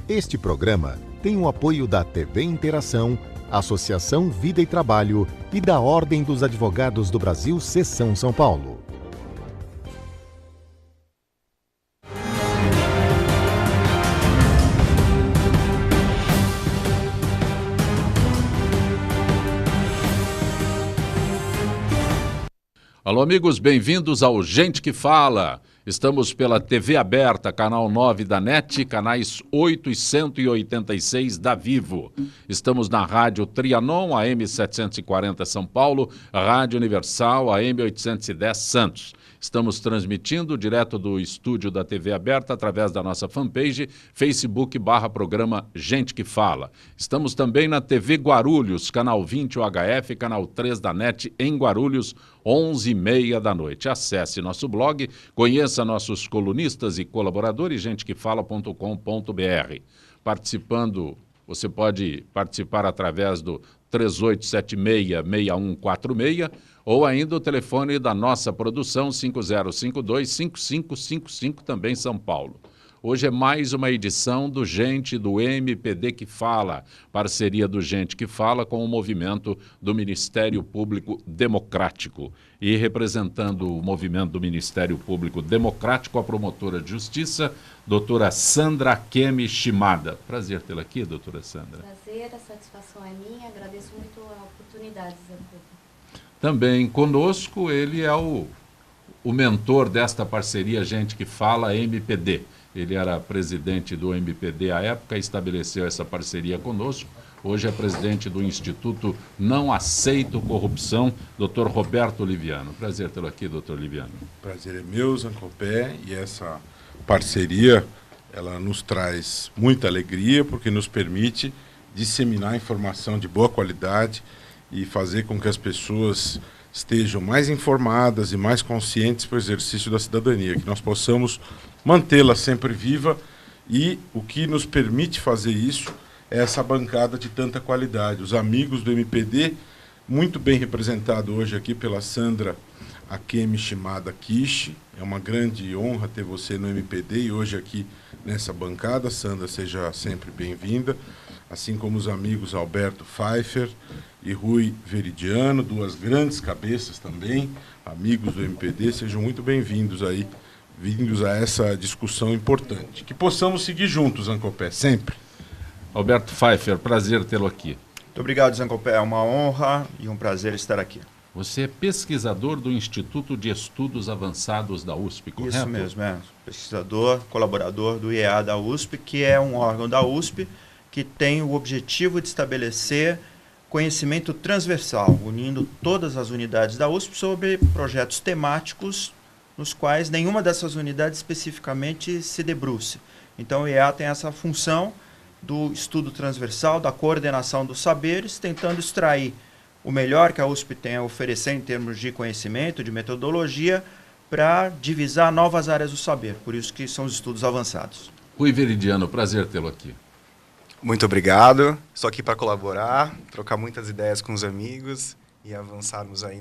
Este programa tem o apoio da TV Interação, Associação Vida e Trabalho e da Ordem dos Advogados do Brasil, Seção São Paulo. Alô, amigos, bem-vindos ao Gente que Fala. Estamos pela TV aberta, canal 9 da NET, canais 8 e 186 da Vivo. Estamos na Rádio Trianon, AM 740 São Paulo, Rádio Universal, AM 810 Santos. Estamos transmitindo direto do estúdio da TV aberta através da nossa fanpage, Facebook/programa Gente que Fala. Estamos também na TV Guarulhos, canal 20 UHF, canal 3 da NET em Guarulhos, 11h30 da noite. Acesse nosso blog, conheça nossos colunistas e colaboradores, gentequefala.com.br. Participando, você pode participar através do 3876-6146 ou ainda o telefone da nossa produção 5052-5555, também São Paulo. Hoje é mais uma edição do Gente do MPD que Fala, parceria do Gente que Fala com o movimento do Ministério Público Democrático. E representando o movimento do Ministério Público Democrático, a promotora de Justiça, doutora Sandra Kemi Shimada. Prazer tê-la aqui, doutora Sandra. Prazer, a satisfação é minha, agradeço muito a oportunidade, Zé Couto. Também conosco, ele é o mentor desta parceria Gente que Fala, MPD. Ele era presidente do MPD à época, estabeleceu essa parceria conosco. Hoje é presidente do Instituto Não Aceito Corrupção, doutor Roberto Liviano. Prazer tê-lo aqui, doutor Liviano. Prazer é meu, Zancopé, e essa parceria, ela nos traz muita alegria, porque nos permite disseminar informação de boa qualidade e fazer com que as pessoas estejam mais informadas e mais conscientes para o exercício da cidadania, que nós possamos mantê-la sempre viva, e o que nos permite fazer isso é essa bancada de tanta qualidade. Os amigos do MPD, muito bem representado hoje aqui pela Sandra Akemi Shimada Kishi. É uma grande honra ter você no MPD e hoje aqui nessa bancada. Sandra, seja sempre bem-vinda. Assim como os amigos Alberto Pfeiffer e Rui Veridiano, duas grandes cabeças também, amigos do MPD, sejam muito bem-vindos aí, vindos a essa discussão importante. Que possamos seguir juntos, Zancopé, sempre. Alberto Pfeiffer, prazer tê-lo aqui. Muito obrigado, Zancopé, é uma honra e um prazer estar aqui. Você é pesquisador do Instituto de Estudos Avançados da USP, correto? Isso mesmo, pesquisador, colaborador do IEA da USP, que é um órgão da USP que tem o objetivo de estabelecer conhecimento transversal, unindo todas as unidades da USP sobre projetos temáticos nos quais nenhuma dessas unidades especificamente se debruce. Então o IEA tem essa função do estudo transversal, da coordenação dos saberes, tentando extrair o melhor que a USP tem a oferecer em termos de conhecimento, de metodologia, para divisar novas áreas do saber. Por isso que são os estudos avançados. Rui Veridiano, prazer tê-lo aqui. Muito obrigado. Estou aqui para colaborar, trocar muitas ideias com os amigos e avançarmos aí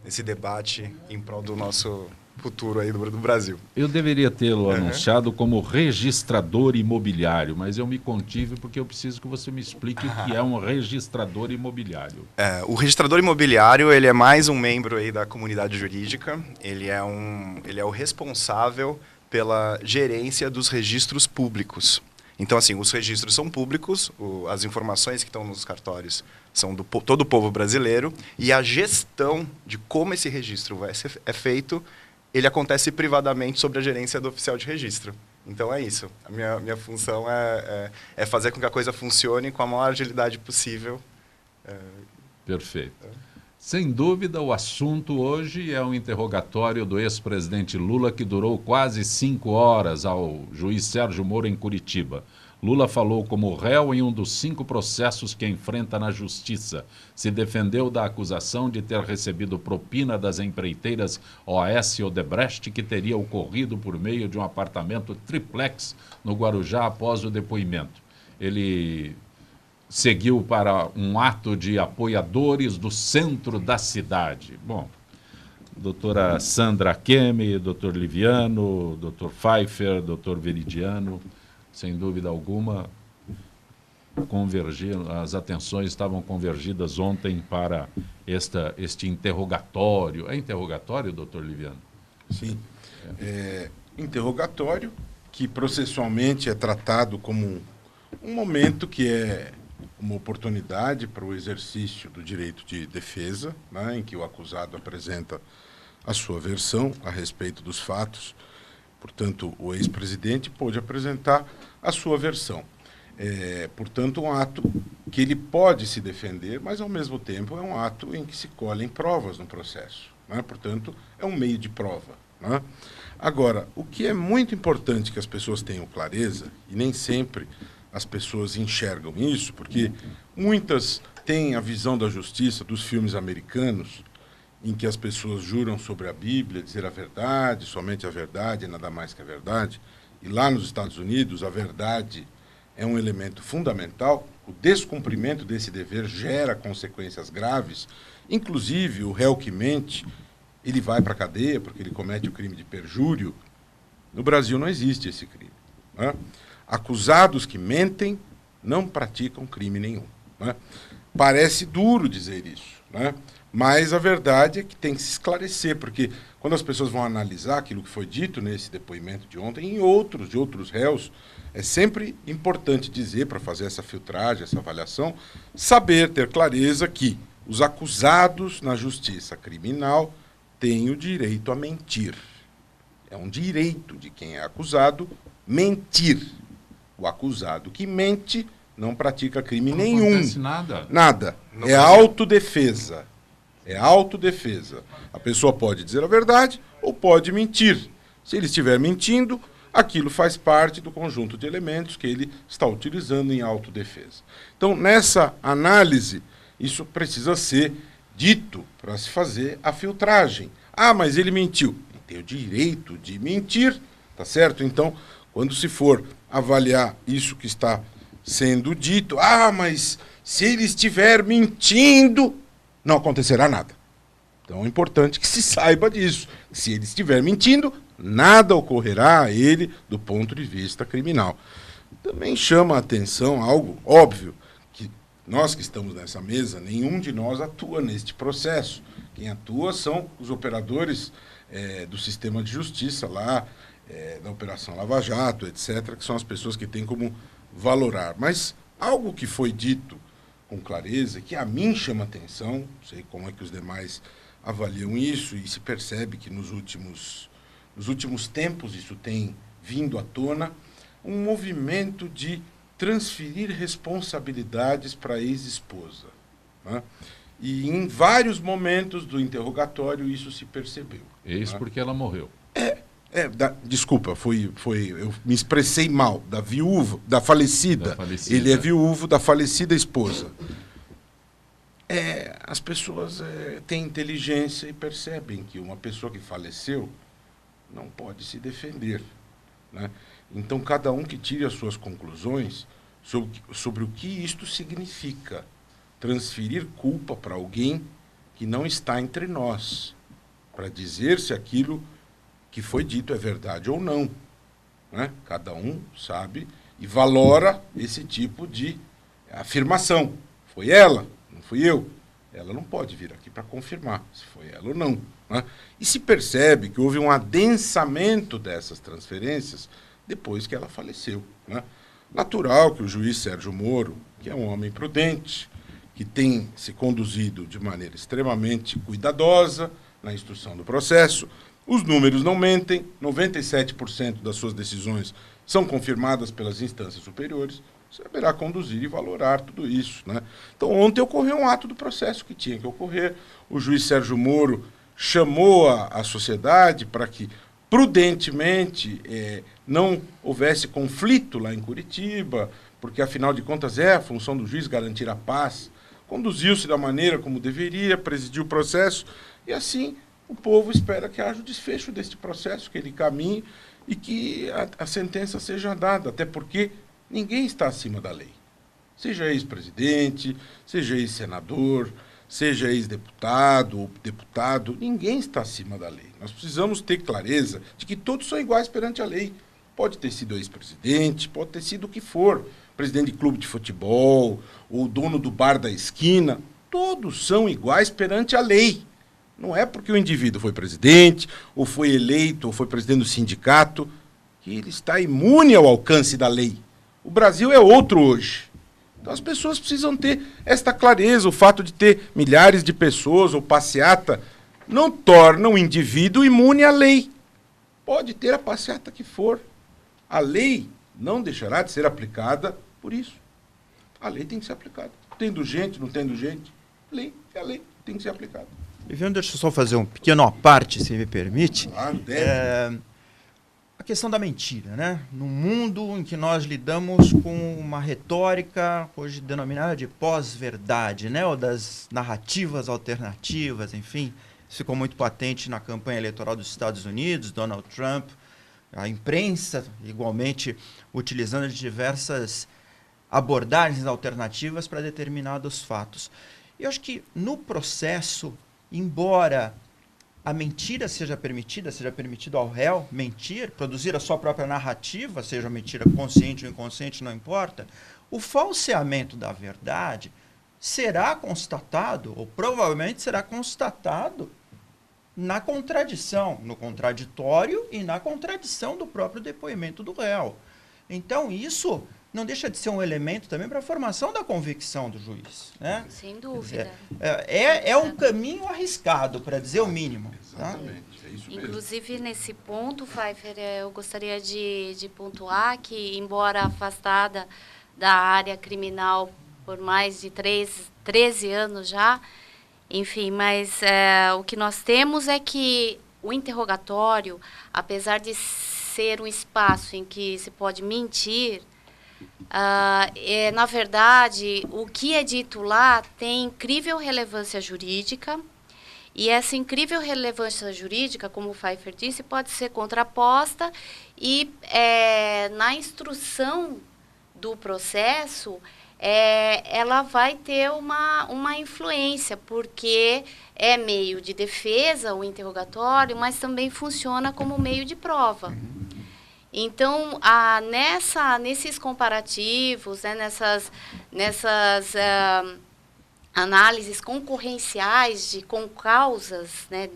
nesse debate em prol do nosso futuro aí do Brasil. Eu deveria tê-lo anunciado como registrador imobiliário, mas eu me contive porque eu preciso que você me explique o que é um registrador imobiliário. O registrador imobiliário, ele é mais um membro aí da comunidade jurídica. Ele é o responsável pela gerência dos registros públicos. Então, assim, os registros são públicos, as informações que estão nos cartórios são do todo o povo brasileiro, e a gestão de como esse registro é feito, ele acontece privadamente sobre a gerência do oficial de registro. Então, é isso. A minha função é fazer com que a coisa funcione com a maior agilidade possível. Perfeito. Sem dúvida, o assunto hoje é um interrogatório do ex-presidente Lula que durou quase 5 horas ao juiz Sérgio Moro em Curitiba. Lula falou como réu em um dos 5 processos que enfrenta na Justiça. Se defendeu da acusação de ter recebido propina das empreiteiras OAS e Odebrecht, que teria ocorrido por meio de um apartamento triplex no Guarujá após o depoimento. Ele seguiu para um ato de apoiadores do centro da cidade. Bom, doutora Sandra Kemi, doutor Liviano, doutor Pfeiffer, doutor Veridiano, sem dúvida alguma, as atenções estavam convergidas ontem para este interrogatório. É interrogatório, doutor Liviano? Sim. Interrogatório que processualmente é tratado como um momento que é uma oportunidade para o exercício do direito de defesa, né, em que o acusado apresenta a sua versão a respeito dos fatos. Portanto, o ex-presidente pôde apresentar a sua versão. Portanto, um ato que ele pode se defender, mas, ao mesmo tempo, é um ato em que se colhem provas no processo. Né? Portanto, é um meio de prova. Né? Agora, o que é muito importante que as pessoas tenham clareza, e nem sempre as pessoas enxergam isso, porque muitas têm a visão da justiça dos filmes americanos, em que as pessoas juram sobre a Bíblia, dizer a verdade, somente a verdade, nada mais que a verdade. E lá nos Estados Unidos, a verdade é um elemento fundamental. O descumprimento desse dever gera consequências graves. Inclusive, o réu que mente, ele vai para a cadeia porque ele comete o crime de perjúrio. No Brasil não existe esse crime. Né? Acusados que mentem não praticam crime nenhum. Né? Parece duro dizer isso, né? Mas a verdade é que tem que se esclarecer, porque quando as pessoas vão analisar aquilo que foi dito nesse depoimento de ontem, e de outros réus, é sempre importante dizer, para fazer essa filtragem, essa avaliação, saber, ter clareza que os acusados na justiça criminal têm o direito a mentir. É um direito de quem é acusado mentir. O acusado que mente não pratica crime nenhum. Não acontece nada. Nada. É autodefesa. É autodefesa. A pessoa pode dizer a verdade ou pode mentir. Se ele estiver mentindo, aquilo faz parte do conjunto de elementos que ele está utilizando em autodefesa. Então, nessa análise, isso precisa ser dito para se fazer a filtragem. Ah, mas ele mentiu. Ele tem o direito de mentir, tá certo? Então, quando se for avaliar isso que está sendo dito, ah, mas se ele estiver mentindo, não acontecerá nada. Então é importante que se saiba disso. Se ele estiver mentindo, nada ocorrerá a ele do ponto de vista criminal. Também chama a atenção algo óbvio, que nós que estamos nessa mesa, nenhum de nós atua neste processo. Quem atua são os operadores do sistema de justiça lá, da Operação Lava Jato, etc., que são as pessoas que têm como valorar. Mas algo que foi dito com clareza, que a mim chama atenção, não sei como é que os demais avaliam isso, e se percebe que nos últimos tempos isso tem vindo à tona, um movimento de transferir responsabilidades para a ex-esposa. Né? E em vários momentos do interrogatório isso se percebeu. Ex, né? Porque ela morreu. Desculpa, eu me expressei mal, da viúva, da falecida. Ele é viúvo da falecida esposa. As pessoas têm inteligência e percebem que uma pessoa que faleceu não pode se defender. Né? Então, cada um que tire as suas conclusões sobre o que isto significa. Transferir culpa para alguém que não está entre nós, para dizer se aquilo que foi dito é verdade ou não. Né? Cada um sabe e valora esse tipo de afirmação. Foi ela, não fui eu. Ela não pode vir aqui para confirmar se foi ela ou não. Né? E se percebe que houve um adensamento dessas transferências depois que ela faleceu. Né? Natural que o juiz Sérgio Moro, que é um homem prudente, que tem se conduzido de maneira extremamente cuidadosa na instrução do processo. Os números não mentem, 97% das suas decisões são confirmadas pelas instâncias superiores, saberá conduzir e valorar tudo isso. Né? Então, ontem ocorreu um ato do processo que tinha que ocorrer. O juiz Sérgio Moro chamou a sociedade para que, prudentemente, não houvesse conflito lá em Curitiba, porque, afinal de contas, é a função do juiz garantir a paz. Conduziu-se da maneira como deveria, presidiu o processo, e assim o povo espera que haja o desfecho deste processo, que ele caminhe e que a sentença seja dada, até porque ninguém está acima da lei. Seja ex-presidente, seja ex-senador, seja ex-deputado ou deputado, ninguém está acima da lei. Nós precisamos ter clareza de que todos são iguais perante a lei. Pode ter sido ex-presidente, pode ter sido o que for. Presidente de clube de futebol, o dono do bar da esquina. Todos são iguais perante a lei. Não é porque o indivíduo foi presidente, ou foi eleito, ou foi presidente do sindicato, que ele está imune ao alcance da lei. O Brasil é outro hoje. Então as pessoas precisam ter esta clareza. O fato de ter milhares de pessoas ou passeata não torna o indivíduo imune à lei. Pode ter a passeata que for. A lei não deixará de ser aplicada por isso. A lei tem que ser aplicada. Tendo gente, não tendo gente, lei é a lei, tem que ser aplicada. Liviano, deixa eu só fazer um pequeno à parte, se me permite. Claro, deve. A questão da mentira, né? No mundo em que nós lidamos com uma retórica, hoje denominada de pós-verdade, né? Ou das narrativas alternativas, enfim. Isso ficou muito patente na campanha eleitoral dos Estados Unidos, Donald Trump, a imprensa, igualmente, utilizando diversas abordagens alternativas para determinados fatos. Eu acho que no processo, embora a mentira seja permitido ao réu mentir, produzir a sua própria narrativa, seja mentira consciente ou inconsciente, não importa, o falseamento da verdade será constatado, ou provavelmente será constatado, na contradição, no contraditório e na contradição do próprio depoimento do réu. Então, isso não deixa de ser um elemento também para a formação da convicção do juiz, né? Sem dúvida. É um caminho arriscado, para dizer o mínimo. Exatamente, é isso mesmo. Inclusive, nesse ponto, Pfeiffer, eu gostaria de pontuar que, embora afastada da área criminal por mais de 13 anos já, enfim, mas o que nós temos é que o interrogatório, apesar de ser um espaço em que se pode mentir, na verdade, o que é dito lá tem incrível relevância jurídica, e essa incrível relevância jurídica, como o Pfeiffer disse, pode ser contraposta e na instrução do processo, ela vai ter uma influência, porque é meio de defesa, o interrogatório, mas também funciona como meio de prova. Então, nesses comparativos, né, nessas análises concorrenciais de concausas, né,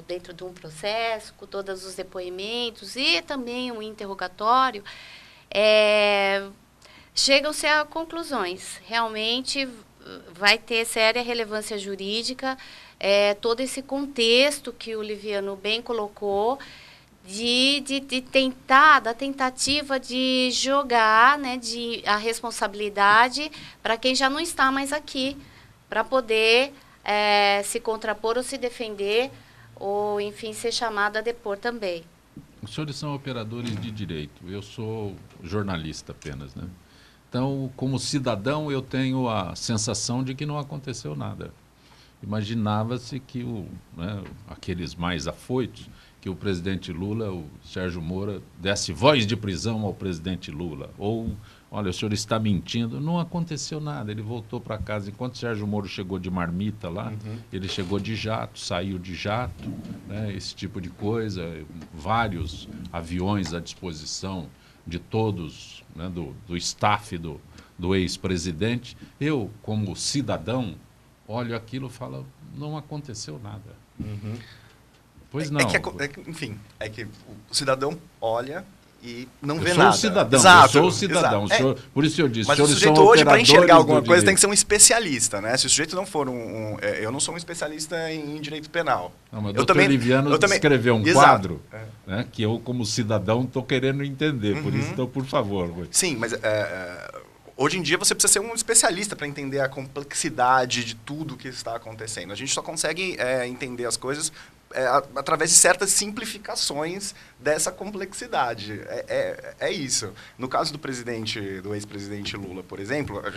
dentro de um processo, com todos os depoimentos e também o interrogatório, chegam-se a conclusões. Realmente vai ter séria relevância jurídica, todo esse contexto que o Liviano bem colocou, da tentativa de jogar, né, a responsabilidade para quem já não está mais aqui, para poder se contrapor ou se defender, ou, enfim, ser chamado a depor também. Os senhores são operadores de direito, eu sou jornalista apenas, né? Então, como cidadão, eu tenho a sensação de que não aconteceu nada. Imaginava-se que aqueles mais afoitos, que o presidente Lula, o Sérgio Moro, desse voz de prisão ao presidente Lula. Ou, olha, o senhor está mentindo. Não aconteceu nada. Ele voltou para casa. Enquanto o Sérgio Moro chegou de marmita lá, ele chegou de jato, saiu de jato, né, esse tipo de coisa. Vários aviões à disposição de todos, né, do staff do ex-presidente. Eu, como cidadão, olho aquilo e falo, não aconteceu nada. Pois não. Enfim, o cidadão olha e não vê sou nada. Cidadão, Exato, eu sou o cidadão. exato. Senhor, por isso eu disse, mas o sujeito hoje, para enxergar alguma coisa, tem que ser um especialista, né? Se o sujeito não for eu não sou um especialista em direito penal. Não, mas o doutor Liviano escreveu um quadro, né, que eu, como cidadão, estou querendo entender. Por isso, então, por favor. Sim, mas hoje em dia você precisa ser um especialista para entender a complexidade de tudo que está acontecendo. A gente só consegue entender as coisas através de certas simplificações dessa complexidade. É isso. No caso do ex-presidente Lula, por exemplo, o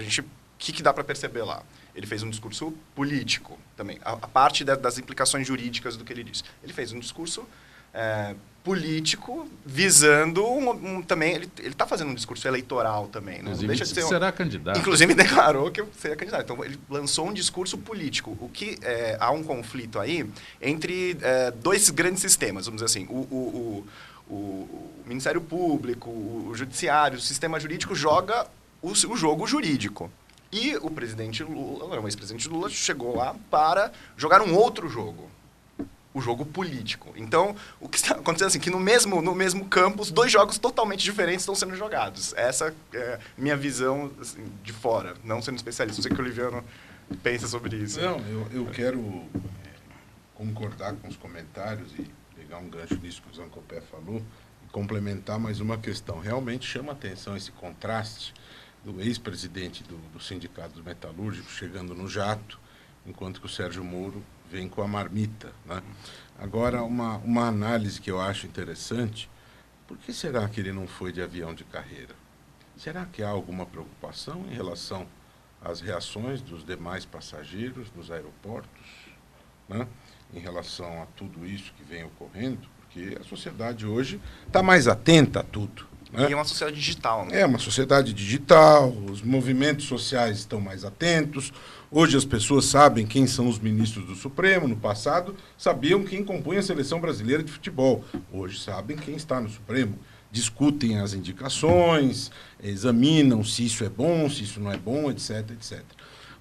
que dá para perceber lá? Ele fez um discurso político também. A parte das implicações jurídicas do que ele disse. Ele fez um discurso político visando também... Ele está fazendo um discurso eleitoral também. Né? Inclusive, não deixa de ser será candidato. Inclusive, declarou que seria candidato. Então, ele lançou um discurso político. O que há um conflito aí entre dois grandes sistemas, vamos dizer assim. o Ministério Público, o Judiciário, o sistema jurídico joga o jogo jurídico. E o presidente Lula, o ex-presidente Lula, chegou lá para jogar um outro jogo, o jogo político. Então, o que está acontecendo é assim, que no mesmo campo, os dois jogos totalmente diferentes estão sendo jogados. Essa é minha visão assim, de fora, não sendo especialista. Eu sei que o Oliviano pensa sobre isso. Não, eu quero concordar com os comentários e pegar um gancho nisso que o Zancopé falou e complementar mais uma questão. Realmente chama atenção esse contraste do ex-presidente do Sindicato dos Metalúrgicos chegando no jato, enquanto que o Sérgio Moro vem com a marmita, né? Agora, uma análise que eu acho interessante, por que será que ele não foi de avião de carreira? Será que há alguma preocupação em relação às reações dos demais passageiros nos aeroportos, né? Em relação a tudo isso que vem ocorrendo? Porque a sociedade hoje está mais atenta a tudo. E é uma sociedade digital, né? É uma sociedade digital, os movimentos sociais estão mais atentos. Hoje as pessoas sabem quem são os ministros do Supremo. No passado, sabiam quem compunha a seleção brasileira de futebol. Hoje sabem quem está no Supremo. Discutem as indicações, examinam se isso é bom, se isso não é bom, etc, etc.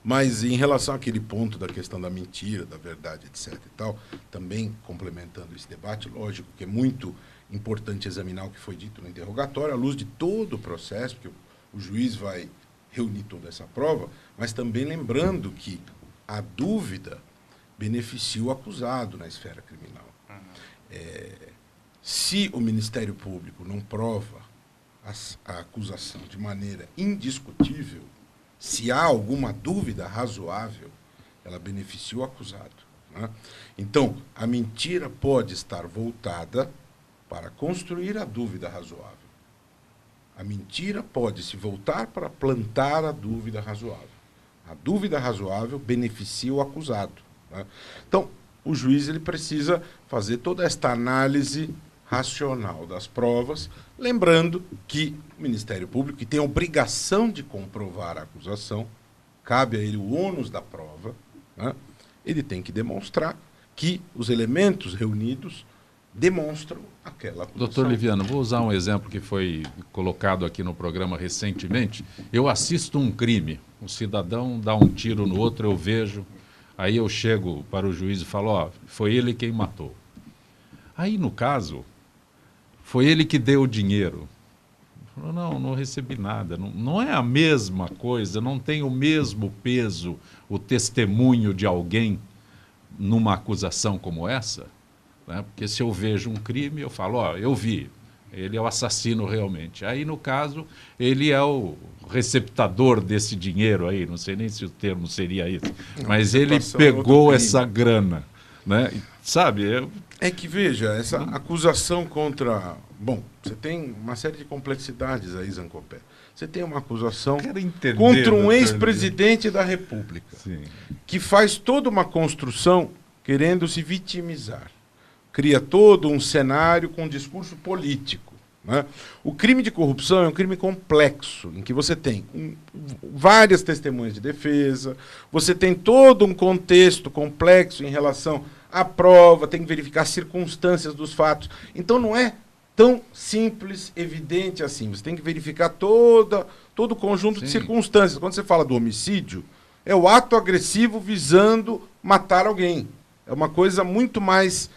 Mas em relação àquele ponto da questão da mentira, da verdade, etc e tal, também complementando esse debate, lógico que é muito importante examinar o que foi dito no interrogatório, à luz de todo o processo, porque o juiz vai reunir toda essa prova, mas também lembrando que a dúvida beneficia o acusado na esfera criminal. Se o Ministério Público não prova a acusação de maneira indiscutível, se há alguma dúvida razoável, ela beneficia o acusado, né? Então, a mentira pode estar voltada para construir a dúvida razoável. A mentira pode se voltar para plantar a dúvida razoável. A dúvida razoável beneficia o acusado, né? Então, o juiz ele precisa fazer toda esta análise racional das provas, lembrando que o Ministério Público, que tem a obrigação de comprovar a acusação, cabe a ele o ônus da prova, né? Ele tem que demonstrar que os elementos reunidos demonstram aquela acusação. Doutor Liviano, vou usar um exemplo que foi colocado aqui no programa recentemente. Eu assisto um crime, um cidadão dá um tiro no outro, eu vejo, aí eu chego para o juiz e falo, ó, foi ele quem matou. Aí, no caso, foi ele que deu o dinheiro. Falou, não recebi nada. Não é a mesma coisa, não tem o mesmo peso o testemunho de alguém numa acusação como essa, né? Porque se eu vejo um crime, eu falo, ó, eu vi, ele é o assassino realmente. Aí, no caso, ele é o receptador desse dinheiro aí, não sei nem se o termo seria esse, mas ele pegou essa grana, né? Sabe, É que, veja, essa acusação contra... Bom, você tem uma série de complexidades aí, Zancopé. Você tem uma acusação contra um ex-presidente da República, sim, que faz toda uma construção querendo se vitimizar. Cria todo um cenário com um discurso político, né? O crime de corrupção é um crime complexo, em que você tem várias testemunhas de defesa, você tem todo um contexto complexo em relação à prova, tem que verificar as circunstâncias dos fatos. Então não é tão simples, evidente assim. Você tem que verificar todo o conjunto, sim, de circunstâncias. Quando você fala do homicídio, é o ato agressivo visando matar alguém. É uma coisa muito mais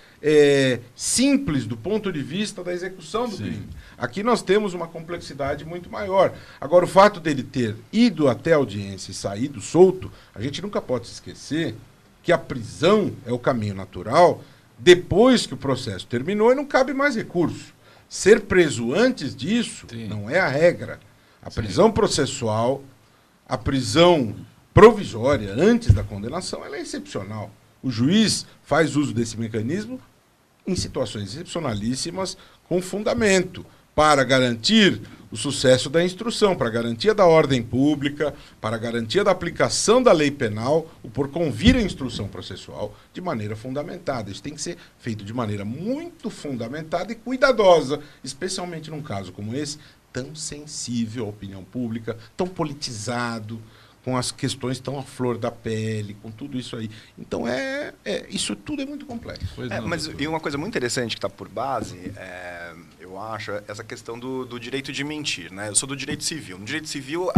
simples do ponto de vista da execução do, sim, crime. Aqui nós temos uma complexidade muito maior. Agora, o fato dele ter ido até a audiência e saído solto, a gente nunca pode se esquecer que a prisão é o caminho natural depois que o processo terminou e não cabe mais recurso. Ser preso antes disso, sim, não é a regra. A prisão, sim, processual, a prisão provisória antes da condenação, ela é excepcional. O juiz faz uso desse mecanismo em situações excepcionalíssimas com fundamento para garantir o sucesso da instrução, para a garantia da ordem pública, para a garantia da aplicação da lei penal, o por convir a instrução processual de maneira fundamentada. Isso tem que ser feito de maneira muito fundamentada e cuidadosa, especialmente num caso como esse, tão sensível à opinião pública, tão politizado, com as questões tão à flor da pele, com tudo isso aí. Então, isso tudo é muito complexo. Mas e uma coisa muito interessante que está por base, eu eu acho, é essa questão do direito de mentir, né? Eu sou do direito civil. No direito civil,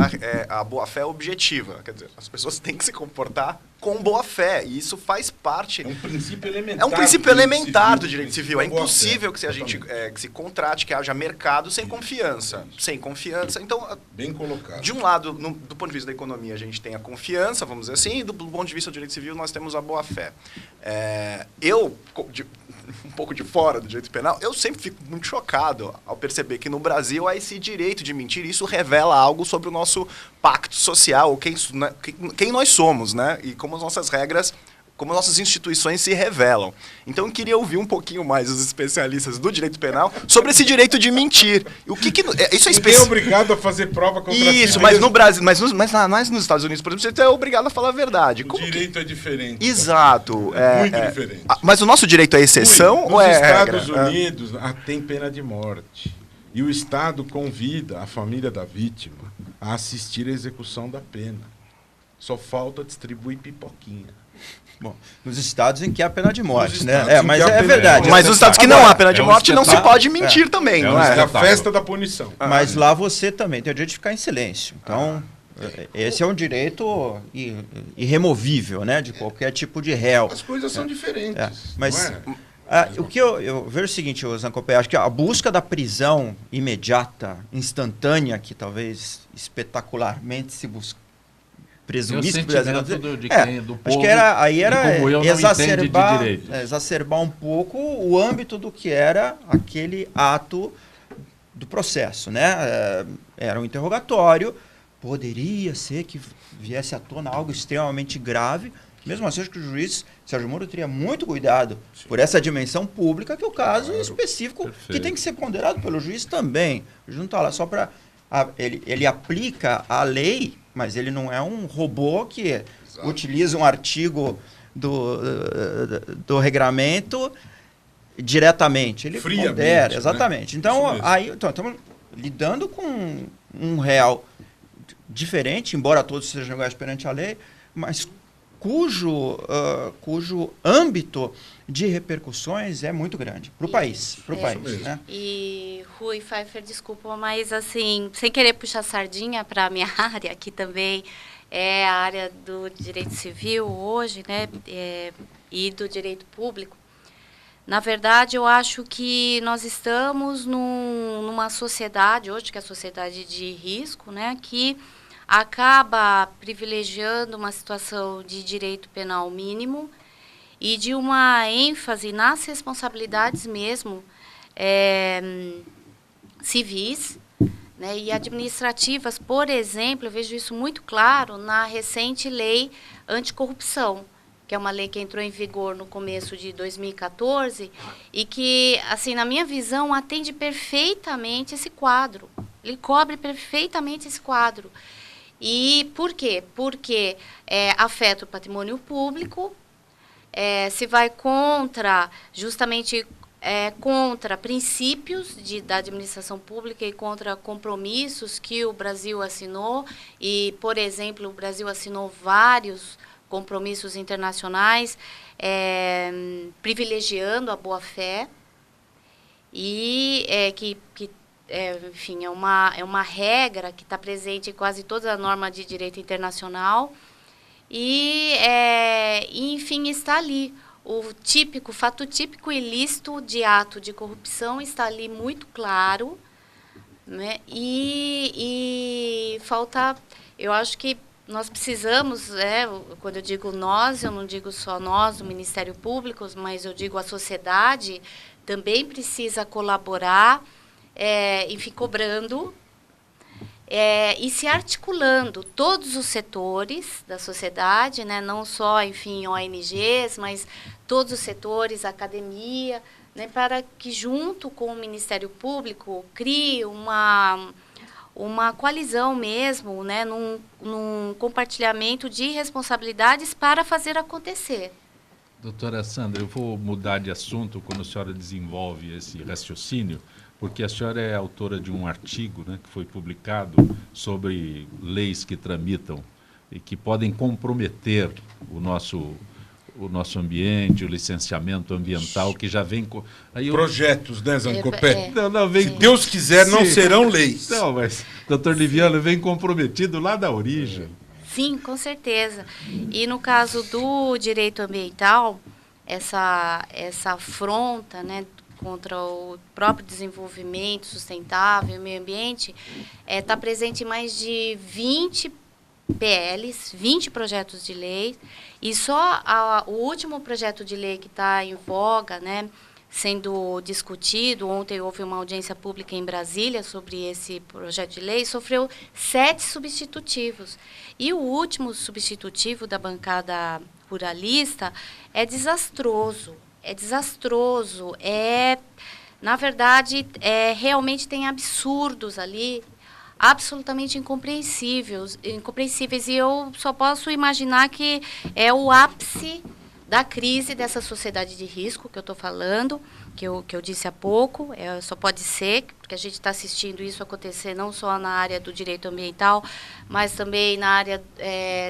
a boa-fé é objetiva. Quer dizer, as pessoas têm que se comportar com boa-fé. E isso faz parte... É um princípio elementar. É um princípio elementar do direito civil. É impossível que que se contrate, que haja mercado sem confiança. Sem confiança. Então, bem colocado. De um lado, do ponto de vista da economia, a gente tem a confiança, vamos dizer assim, e do ponto de vista do direito civil, nós temos a boa-fé. Um pouco de fora do direito penal, eu sempre fico muito chocado ao perceber que no Brasil há esse direito de mentir, e isso revela algo sobre o nosso pacto social, quem nós somos, né? E como as nossas regras, como as nossas instituições se revelam. Então eu queria ouvir um pouquinho mais os especialistas do direito penal sobre esse direito de mentir. Isso é Ninguém é obrigado a fazer prova contra isso, mas no Brasil, mas nos Estados Unidos, por exemplo, você é obrigado a falar a verdade. O direito é diferente. Exato. Muito diferente. Mas o nosso direito é exceção ou é regra? Nos Estados Unidos tem pena de morte. E o Estado convida a família da vítima a assistir à execução da pena. Só falta distribuir pipoquinha. Bom, nos estados em que há pena de morte, né? Mas é verdade. Mas nos estados que não há pena de morte não se pode mentir também, não é? É a festa da punição. Mas lá você também tem o direito de ficar em silêncio. Então, esse é um direito irremovível, né? De qualquer tipo de réu. As coisas são diferentes. Mas o que eu vejo é o seguinte, Zancopé, acho que a busca da prisão imediata, instantânea, que talvez espetacularmente se busca, presumisse que o Brasil do povo, acho que era exacerbar um pouco o âmbito do que era aquele ato do processo, né? Era um interrogatório, poderia ser que viesse à tona algo extremamente grave. Mesmo assim, acho que o juiz Sérgio Moro teria muito cuidado por essa dimensão pública, que é o caso específico, que tem que ser ponderado pelo juiz também. O juiz não está lá só para... Ele aplica a lei, mas ele não é um robô que utiliza um artigo do regramento diretamente. Ele pondera, exatamente. Né? Então, estamos lidando com um réu diferente, embora todos sejam iguais perante a lei, mas cujo âmbito de repercussões é muito grande para o país. Né? E, Rui Pfeiffer, desculpa, mas assim, sem querer puxar sardinha para a minha área, que também é a área do direito civil hoje, né, e do direito público, na verdade, eu acho que nós estamos numa sociedade, hoje que é a sociedade de risco, né, que acaba privilegiando uma situação de direito penal mínimo e de uma ênfase nas responsabilidades mesmo civis, né, e administrativas. Por exemplo, eu vejo isso muito claro na recente lei anticorrupção, que é uma lei que entrou em vigor no começo de 2014 e que, assim, na minha visão, atende perfeitamente esse quadro. Ele cobre perfeitamente esse quadro. E por quê? Porque afeta o patrimônio público, se vai contra, justamente contra princípios da administração pública e contra compromissos que o Brasil assinou. E, por exemplo, o Brasil assinou vários compromissos internacionais privilegiando a boa-fé e enfim, é uma regra que está presente em quase toda a norma de direito internacional e enfim, está ali. O fato típico ilícito de ato de corrupção está ali muito claro, né? E falta, eu acho que nós precisamos, quando eu digo nós, eu não digo só nós, o Ministério Público, mas eu digo a sociedade também precisa colaborar, enfim, cobrando e se articulando todos os setores da sociedade, né, não só, enfim, ONGs, mas todos os setores, a academia, né, para que junto com o Ministério Público crie uma coalizão mesmo, né, num compartilhamento de responsabilidades para fazer acontecer. Doutora Sandra, eu vou mudar de assunto quando a senhora desenvolve esse raciocínio, porque a senhora é autora de um artigo, né, que foi publicado sobre leis que tramitam e que podem comprometer o nosso ambiente, o licenciamento ambiental, que já vem com... Aí Projetos, né, Zancopé? Não, vem... Se Deus quiser, não serão leis. Não, mas doutor Liviano vem comprometido lá da origem. Sim, com certeza. E no caso do direito ambiental, essa afronta, né, contra o próprio desenvolvimento sustentável e meio ambiente, está presente em mais de 20 PLs, 20 projetos de lei, e só o último projeto de lei que está em voga, né, sendo discutido, ontem houve uma audiência pública em Brasília sobre esse projeto de lei, sofreu 7 substitutivos. E o último substitutivo da bancada ruralista é desastroso. Na verdade, realmente tem absurdos ali, absolutamente incompreensíveis, e eu só posso imaginar que é o ápice da crise dessa sociedade de risco que eu estou falando, que eu disse há pouco, só pode ser, porque a gente está assistindo isso acontecer não só na área do direito ambiental, mas também na área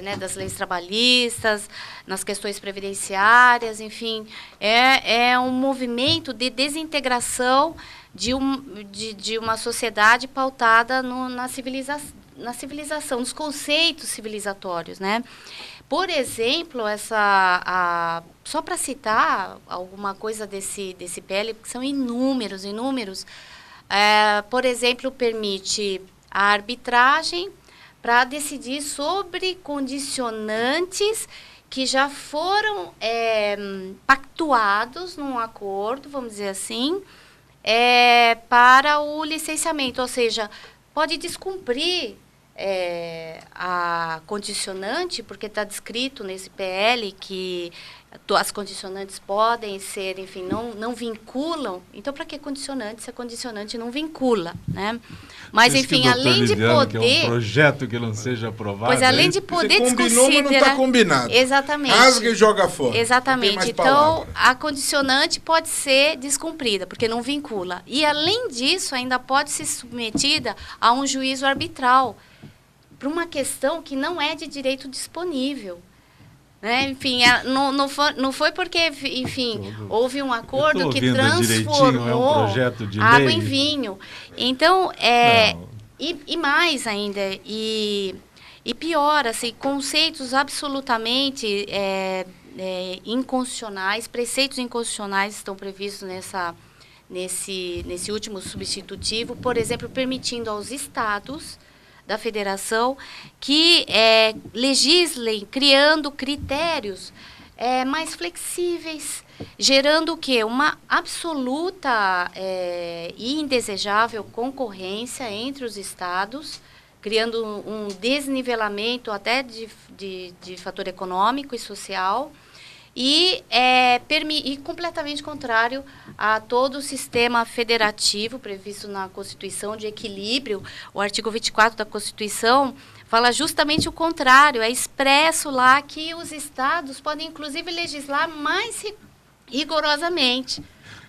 né, das leis trabalhistas, nas questões previdenciárias, enfim, é um movimento de desintegração de uma sociedade pautada na civilização, nos conceitos civilizatórios, né? Por exemplo, só para citar alguma coisa desse PL, porque são inúmeros, por exemplo, permite a arbitragem para decidir sobre condicionantes que já foram pactuados num acordo, vamos dizer assim, para o licenciamento, ou seja, pode descumprir a condicionante, porque está descrito nesse PL que as condicionantes podem ser, enfim, não vinculam. Então, para que condicionante se a condicionante não vincula, né? Mas, enfim, além de poder... Que é um projeto que não seja aprovado... Pois, além de poder desconsiderar... Você combinou, mas não está combinado. Exatamente. Rasga e joga fora. Exatamente. Então, a condicionante pode ser descumprida, porque não vincula. E, além disso, ainda pode ser submetida a um juízo arbitral, para uma questão que não é de direito disponível. Né? Enfim, não foi porque, enfim, houve um acordo que transformou água em vinho. Então, e mais ainda, e pior, assim, conceitos absolutamente inconstitucionais, preceitos inconstitucionais estão previstos nesse último substitutivo, por exemplo, permitindo aos estados da federação que legislem, criando critérios mais flexíveis, gerando o quê? Uma absoluta e indesejável concorrência entre os estados, criando um desnivelamento até de fator econômico e social, e completamente contrário a todo o sistema federativo previsto na Constituição de equilíbrio. O artigo 24 da Constituição fala justamente o contrário, é expresso lá que os estados podem, inclusive, legislar mais rigorosamente.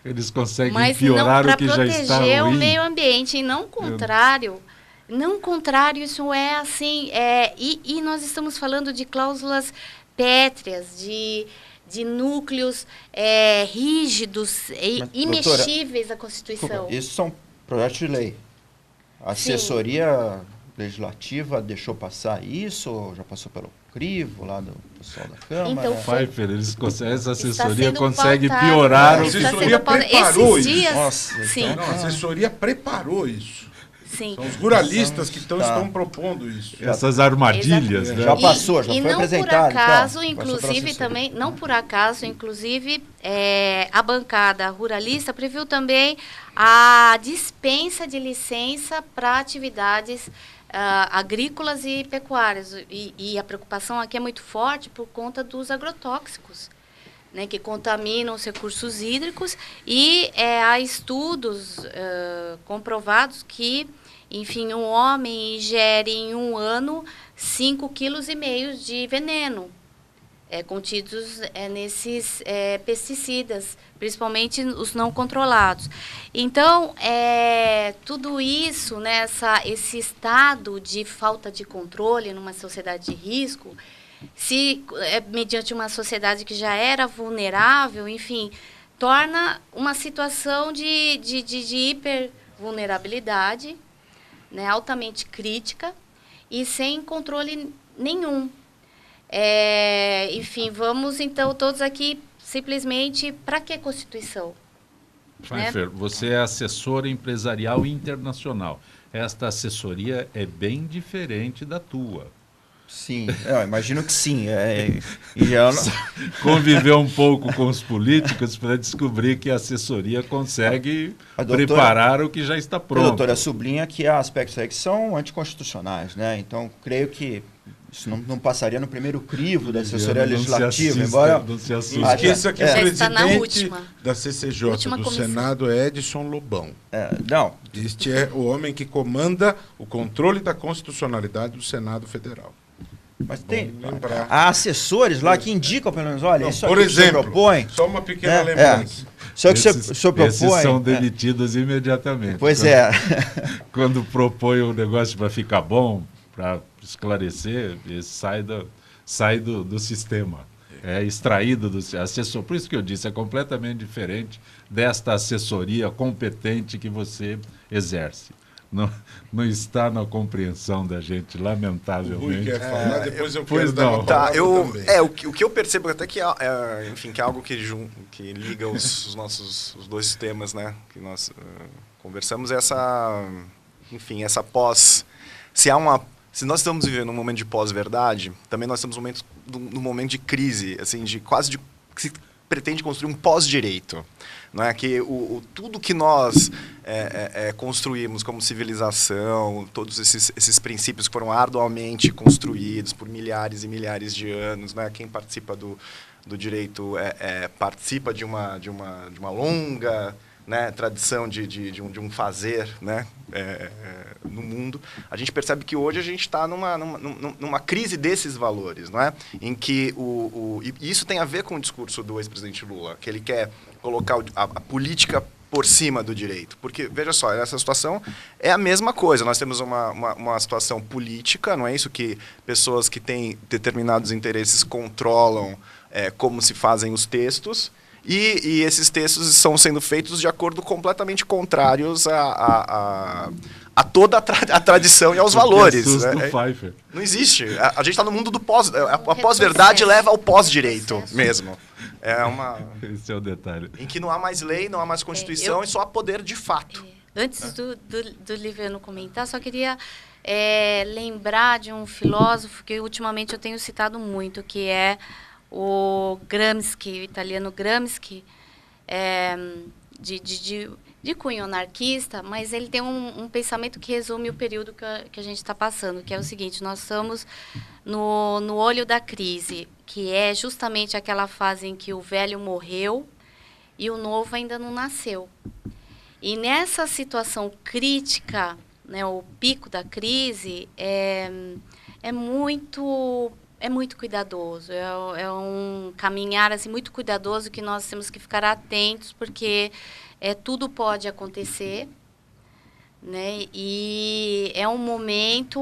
Eles conseguem piorar o que já está ruim. Mas para proteger o meio ambiente, e não o contrário. Não o contrário, isso é assim... E nós estamos falando de cláusulas pétreas, de núcleos rígidos e imexíveis da Constituição. Desculpa, isso são projetos de lei. A assessoria legislativa deixou passar isso, ou já passou pelo crivo lá do pessoal da Câmara? Então, Pfeiffer, essa assessoria consegue piorar. A assessoria preparou isso. Nossa, sim. Então, a assessoria preparou isso. Sim. São os ruralistas que estão propondo isso. Essas armadilhas, né? Já passou, já foi apresentado. E não por acaso, inclusive, também, não por acaso, inclusive, a bancada ruralista previu também a dispensa de licença para atividades agrícolas e pecuárias. E a preocupação aqui é muito forte por conta dos agrotóxicos, né, que contaminam os recursos hídricos, e há estudos comprovados que, enfim, um homem ingere em um ano 5,5 kg de veneno contidos nesses pesticidas, principalmente os não controlados. Então, tudo isso, né, esse estado de falta de controle numa sociedade de risco, se mediante uma sociedade que já era vulnerável, enfim, torna uma situação de hipervulnerabilidade, né, altamente crítica e sem controle nenhum. Enfim, vamos então todos aqui simplesmente, para que Constituição? Pfeiffer, você é assessora empresarial internacional. Esta assessoria é bem diferente da tua. Sim, eu imagino que sim. Em geral, Conviveu um pouco com os políticos para descobrir que a assessoria consegue preparar o que já está pronto. A doutora sublinha que há aspectos aí que são anticonstitucionais, né? Então, creio que isso não passaria no primeiro crivo da assessoria legislativa, embora... Não esqueça que o presidente da CCJ do Senado é Edson Lobão. Este é o homem que comanda o controle da constitucionalidade do Senado Federal. Mas há assessores lá que indicam, pelo menos, olha, isso por aqui exemplo, que o senhor propõe... Só uma pequena lembrança. Só que o senhor propõe... Esses são demitidos imediatamente. Pois Quando propõe o negócio para ficar bom, para esclarecer, sai do sistema. É extraído do assessor. Por isso que eu disse, é completamente diferente desta assessoria competente que você exerce. Não está na compreensão da gente, lamentavelmente. O Rui quer falar, depois eu quero dar uma palavra também. O que eu percebo até que enfim, que é algo que liga os dois temas, né, que nós conversamos, essa pós... Se nós estamos vivendo um momento de pós-verdade, também nós estamos num momento de crise, assim, que se pretende construir um pós-direito. Não é? Que tudo que nós construímos como civilização, todos esses princípios que foram arduamente construídos por milhares e milhares de anos, né? Quem participa do direito participa de uma longa, né, tradição de um fazer, né, no mundo. A gente percebe que hoje a gente está numa crise desses valores, não é? Em que e isso tem a ver com o discurso do ex-presidente Lula, que ele quer colocar a política por cima do direito. Porque, veja só, essa situação é a mesma coisa. Nós temos uma situação política, não é isso? Que pessoas que têm determinados interesses controlam como se fazem os textos, e esses textos estão sendo feitos de acordo completamente contrários a toda a tradição e aos valores. Né? Não existe. A gente está no mundo do pós... A pós-verdade leva ao pós-direito mesmo. Esse é o detalhe. Em que não há mais lei, não há mais Constituição e só há poder de fato. Antes do Liviano comentar, só queria lembrar de um filósofo que ultimamente eu tenho citado muito, que é o Gramsci, o italiano Gramsci, de cunho anarquista, mas ele tem um pensamento que resume o período que a gente está passando, que é o seguinte: nós estamos no olho da crise, que é justamente aquela fase em que o velho morreu e o novo ainda não nasceu. E nessa situação crítica, né, o pico da crise, é muito cuidadoso, é um caminhar assim, muito cuidadoso, que nós temos que ficar atentos, porque tudo pode acontecer, né? E é um momento,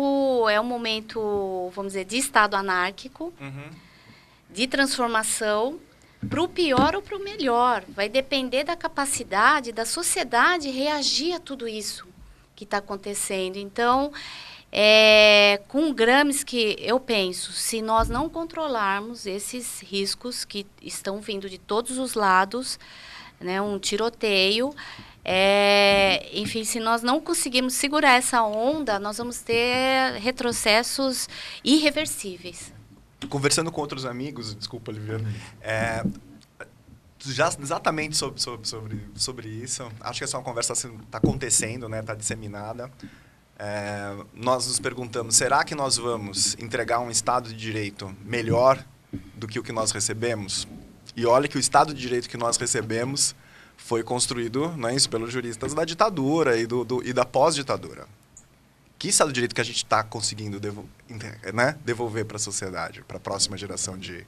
vamos dizer, de estado anárquico, de transformação, para o pior ou para o melhor. Vai depender da capacidade da sociedade reagir a tudo isso que está acontecendo. Então, com Gramsci, eu penso, se nós não controlarmos esses riscos que estão vindo de todos os lados, né, um tiroteio, enfim, se nós não conseguirmos segurar essa onda, nós vamos ter retrocessos irreversíveis. Conversando com outros amigos, desculpa, Liviano, já exatamente sobre isso, acho que essa é uma conversa está acontecendo, né, está disseminada. Nós nos perguntamos, será que nós vamos entregar um Estado de Direito melhor do que o que nós recebemos? E olha que o Estado de Direito que nós recebemos foi construído, não é isso, pelos juristas da ditadura e da pós-ditadura. Que Estado de Direito que a gente está conseguindo devolver para a sociedade, para a próxima geração de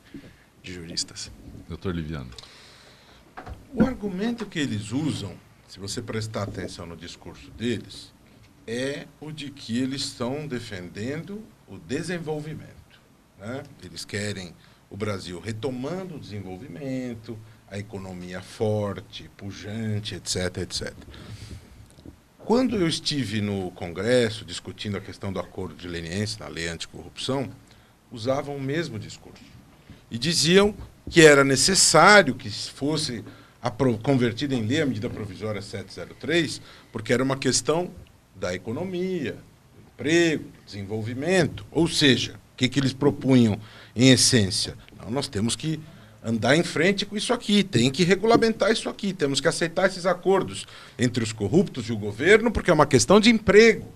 juristas? Doutor Liviano. O argumento que eles usam, se você prestar atenção no discurso deles, é o de que eles estão defendendo o desenvolvimento. né? Eles querem o Brasil retomando o desenvolvimento, a economia forte, pujante, etc, etc. Quando eu estive no Congresso discutindo a questão do acordo de leniência na lei anticorrupção, usavam o mesmo discurso. E diziam que era necessário que fosse convertida em lei a medida provisória 703, porque era uma questão da economia, do emprego, do desenvolvimento. Ou seja, o que eles propunham em essência? Não, nós temos que andar em frente com isso aqui, tem que regulamentar isso aqui, temos que aceitar esses acordos entre os corruptos e o governo, porque é uma questão de emprego.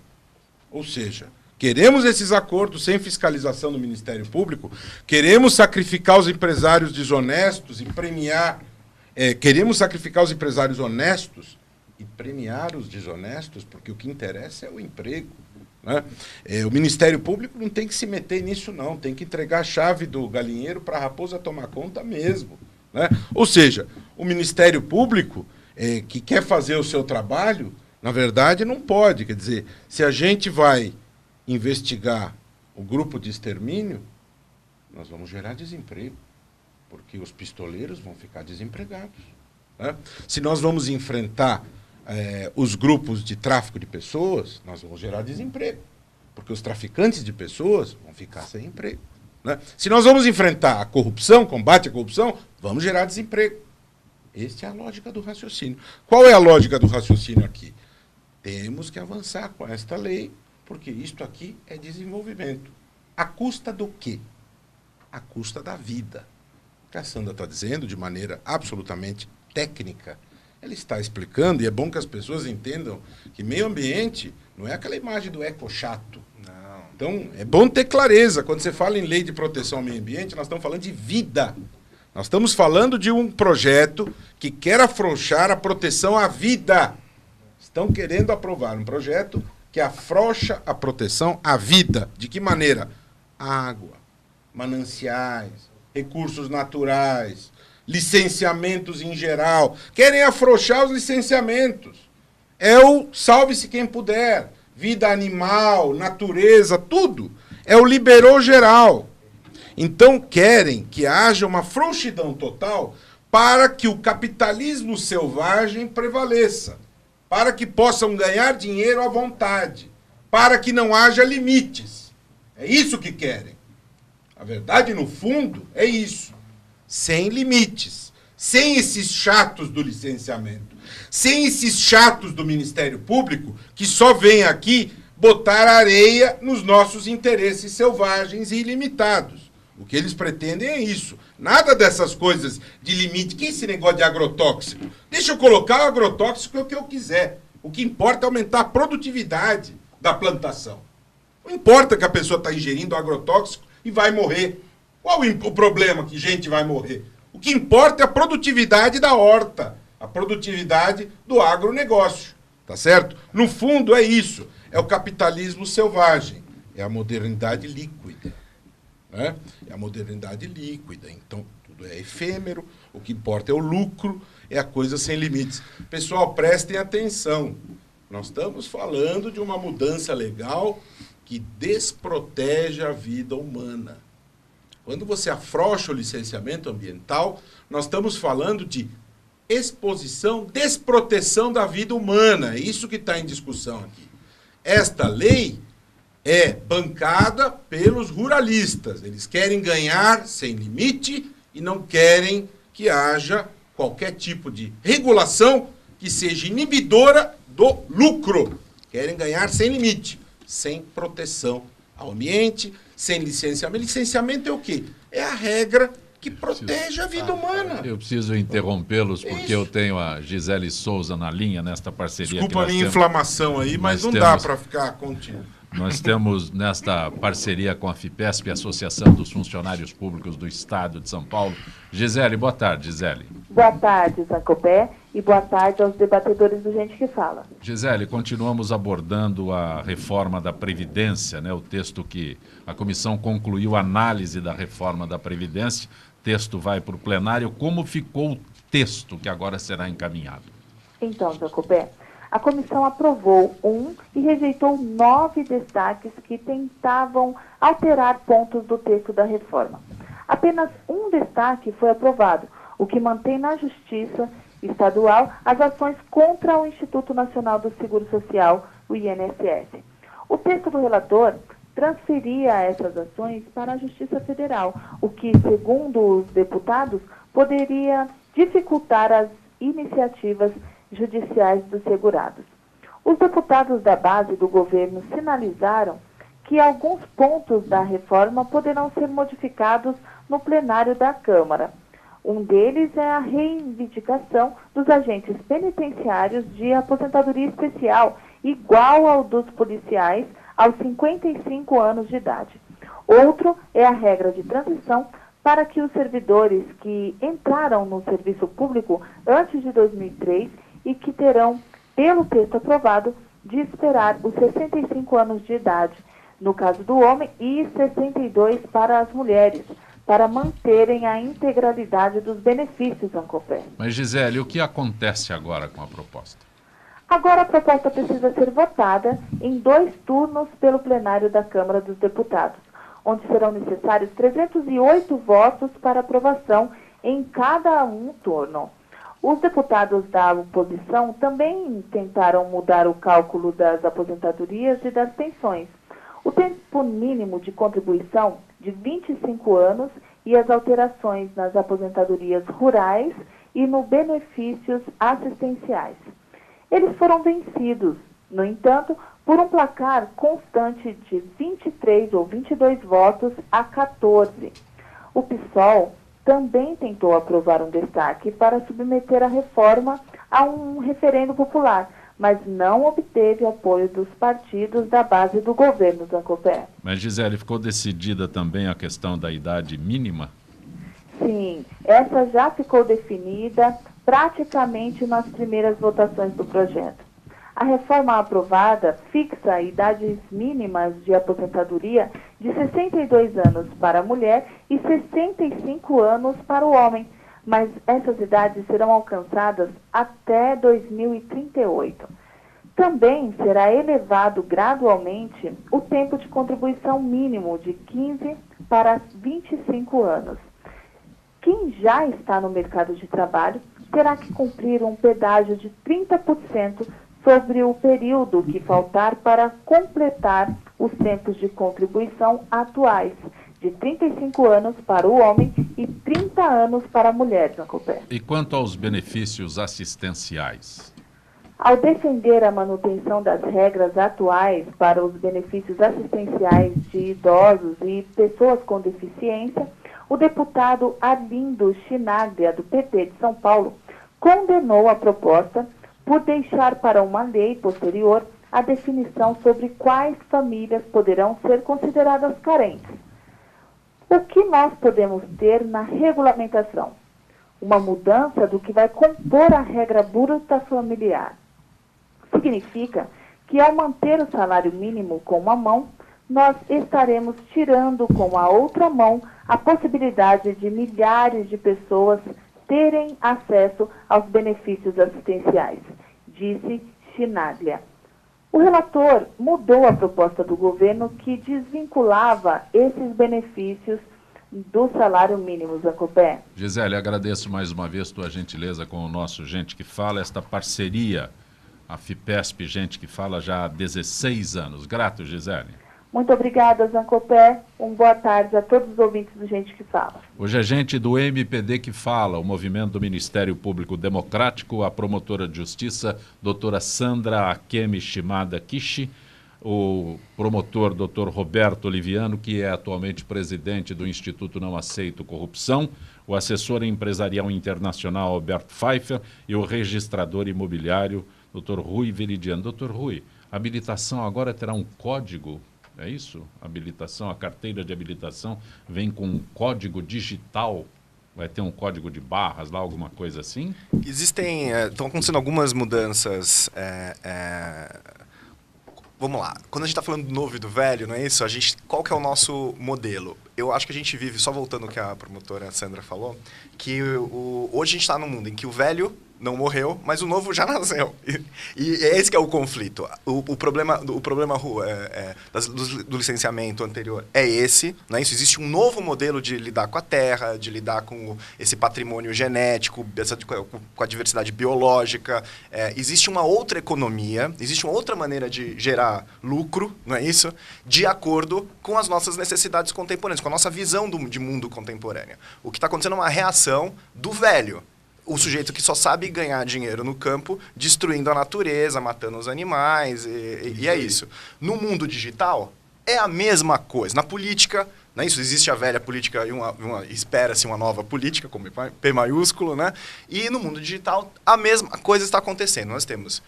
Ou seja, queremos esses acordos sem fiscalização do Ministério Público, queremos sacrificar os empresários desonestos e premiar, queremos sacrificar os empresários honestos e premiar os desonestos, porque o que interessa é o emprego, né? O Ministério Público não tem que se meter nisso, não, tem que entregar a chave do galinheiro para a raposa tomar conta mesmo, né? Ou seja, o Ministério Público que quer fazer o seu trabalho, na verdade, não pode. Quer dizer, se a gente vai investigar o grupo de extermínio, nós vamos gerar desemprego, porque os pistoleiros vão ficar desempregados, né? Se nós vamos enfrentar os grupos de tráfico de pessoas, nós vamos gerar desemprego, porque os traficantes de pessoas vão ficar sem emprego, né? Se nós vamos enfrentar a corrupção, combate à corrupção, vamos gerar desemprego. Esta é a lógica do raciocínio. Qual é a lógica do raciocínio aqui? Temos que avançar com esta lei, porque isto aqui é desenvolvimento. À custa do quê? À custa da vida. O que a Sandra está dizendo, de maneira absolutamente técnica, ela está explicando, e é bom que as pessoas entendam que meio ambiente não é aquela imagem do eco chato. Não. Então, é bom ter clareza. Quando você fala em lei de proteção ao meio ambiente, nós estamos falando de vida. Nós estamos falando de um projeto que quer afrouxar a proteção à vida. Estão querendo aprovar um projeto que afrouxa a proteção à vida. De que maneira? Água, mananciais, recursos naturais, licenciamentos em geral. Querem afrouxar os licenciamentos. É o salve-se quem puder. Vida animal, natureza, tudo. É o liberou geral. Então querem que haja uma frouxidão total para que o capitalismo selvagem prevaleça, para que possam ganhar dinheiro à vontade, para que não haja limites. É isso que querem. A verdade, no fundo, é isso. Sem limites, sem esses chatos do licenciamento, sem esses chatos do Ministério Público que só vêm aqui botar areia nos nossos interesses selvagens e ilimitados. O que eles pretendem é isso. Nada dessas coisas de limite. Que é esse negócio de agrotóxico? Deixa eu colocar o agrotóxico o que eu quiser. O que importa é aumentar a produtividade da plantação. Não importa que a pessoa está ingerindo agrotóxico e vai morrer. Qual o problema que gente vai morrer? O que importa é a produtividade da horta, a produtividade do agronegócio. Tá certo? No fundo é isso. É o capitalismo selvagem. É a modernidade líquida. Né? É a modernidade líquida. Então, tudo é efêmero. O que importa é o lucro. É a coisa sem limites. Pessoal, prestem atenção. Nós estamos falando de uma mudança legal que desprotege a vida humana. Quando você afrouxa o licenciamento ambiental, nós estamos falando de exposição, desproteção da vida humana. É isso que está em discussão aqui. Esta lei é bancada pelos ruralistas. Eles querem ganhar sem limite e não querem que haja qualquer tipo de regulação que seja inibidora do lucro. Querem ganhar sem limite, sem proteção ao ambiente, sem licenciamento. Licenciamento é o quê? É a regra que protege a vida humana. Eu preciso interrompê-los porque eu tenho a Gisele Souza na linha nesta parceria. Desculpa a minha inflamação aí, mas não dá para ficar contínuo. Nós temos nesta parceria com a FIPESP, Associação dos Funcionários Públicos do Estado de São Paulo. Gisele, boa tarde, Gisele. Boa tarde, Zancopé, e boa tarde aos debatedores do Gente que Fala. Gisele, continuamos abordando a reforma da Previdência, né? O texto que a comissão concluiu a análise da reforma da Previdência. O texto vai para o plenário. Como ficou o texto que agora será encaminhado? Então, Zancopé, a comissão aprovou 1 e rejeitou 9 destaques que tentavam alterar pontos do texto da reforma. Apenas um destaque foi aprovado, o que mantém na Justiça Estadual as ações contra o Instituto Nacional do Seguro Social, o INSS. O texto do relator transferia essas ações para a Justiça Federal, o que, segundo os deputados, poderia dificultar as iniciativas judiciais dos segurados. Os deputados da base do governo sinalizaram que alguns pontos da reforma poderão ser modificados no plenário da Câmara. Um deles é a reivindicação dos agentes penitenciários de aposentadoria especial, igual ao dos policiais, aos 55 anos de idade. Outro é a regra de transição para que os servidores que entraram no serviço público antes de 2003 e que terão, pelo texto aprovado, de esperar os 65 anos de idade, no caso do homem, e 62 para as mulheres, para manterem a integralidade dos benefícios Ancopé. Mas, Gisele, o que acontece agora com a proposta? Agora a proposta precisa ser votada em 2 turnos pelo plenário da Câmara dos Deputados, onde serão necessários 308 votos para aprovação em cada um turno. Os deputados da oposição também tentaram mudar o cálculo das aposentadorias e das pensões, o tempo mínimo de contribuição de 25 anos e as alterações nas aposentadorias rurais e no benefícios assistenciais. Eles foram vencidos, no entanto, por um placar constante de 23 ou 22 votos a 14. O PSOL também tentou aprovar um destaque para submeter a reforma a um referendo popular, mas não obteve apoio dos partidos da base do governo Zancopé. Mas, Gisele, ficou decidida também a questão da idade mínima? Sim, essa já ficou definida praticamente nas primeiras votações do projeto. A reforma aprovada fixa idades mínimas de aposentadoria de 62 anos para a mulher e 65 anos para o homem, mas essas idades serão alcançadas até 2038. Também será elevado gradualmente o tempo de contribuição mínimo de 15 para 25 anos. Quem já está no mercado de trabalho terá que cumprir um pedágio de 30% sobre o período que faltar para completar os tempos de contribuição atuais, de 35 anos para o homem e 30 anos para a mulher, Zancopé. E quanto aos benefícios assistenciais? Ao defender a manutenção das regras atuais para os benefícios assistenciais de idosos e pessoas com deficiência, o deputado Arlindo Chinaglia, do PT de São Paulo, condenou a proposta por deixar para uma lei posterior a definição sobre quais famílias poderão ser consideradas carentes. O que nós podemos ter na regulamentação? Uma mudança do que vai compor a regra bruta familiar. Significa que, ao manter o salário mínimo com uma mão, nós estaremos tirando com a outra mão a possibilidade de milhares de pessoas terem acesso aos benefícios assistenciais, disse Chinaglia. O relator mudou a proposta do governo que desvinculava esses benefícios do salário mínimo, Zancopé. Gisele, agradeço mais uma vez tua gentileza com o nosso Gente que Fala, esta parceria, a FIPESP Gente que Fala, já há 16 anos. Grato, Gisele. Muito obrigada, Zancopé. Boa tarde a todos os ouvintes do Gente que Fala. Hoje é gente do MPD que fala, o Movimento do Ministério Público Democrático, a promotora de justiça, doutora Sandra Akemi Shimada Kishi, o promotor, doutor Roberto Oliviano, que é atualmente presidente do Instituto Não Aceito Corrupção, o assessor empresarial internacional Alberto Pfeiffer e o registrador imobiliário, doutor Rui Veridiano. Doutor Rui, a habilitação agora terá um código? É isso? Habilitação, a carteira de habilitação vem com um código digital? Vai ter um código de barras lá, alguma coisa assim? Estão acontecendo algumas mudanças. Vamos lá. Quando a gente está falando do novo e do velho, não é isso? Qual que é o nosso modelo? Eu acho que a gente vive, só voltando ao que a promotora Sandra falou, que hoje a gente está num mundo em que o velho não morreu, mas o novo já nasceu. E esse que é o conflito. O problema do licenciamento anterior é esse, né? Isso, existe um novo modelo de lidar com a terra, de lidar com esse patrimônio genético, com a diversidade biológica. Existe uma outra economia, existe uma outra maneira de gerar lucro, não é isso? De acordo com as nossas necessidades contemporâneas, com a nossa visão de mundo contemporânea. O que está acontecendo é uma reação do velho. O sujeito que só sabe ganhar dinheiro no campo, destruindo a natureza, matando os animais, e é isso. No mundo digital, é a mesma coisa. Na política, não é isso? Existe a velha política e espera-se uma nova política, como P maiúsculo, né? E no mundo digital, a mesma coisa está acontecendo. Nós temos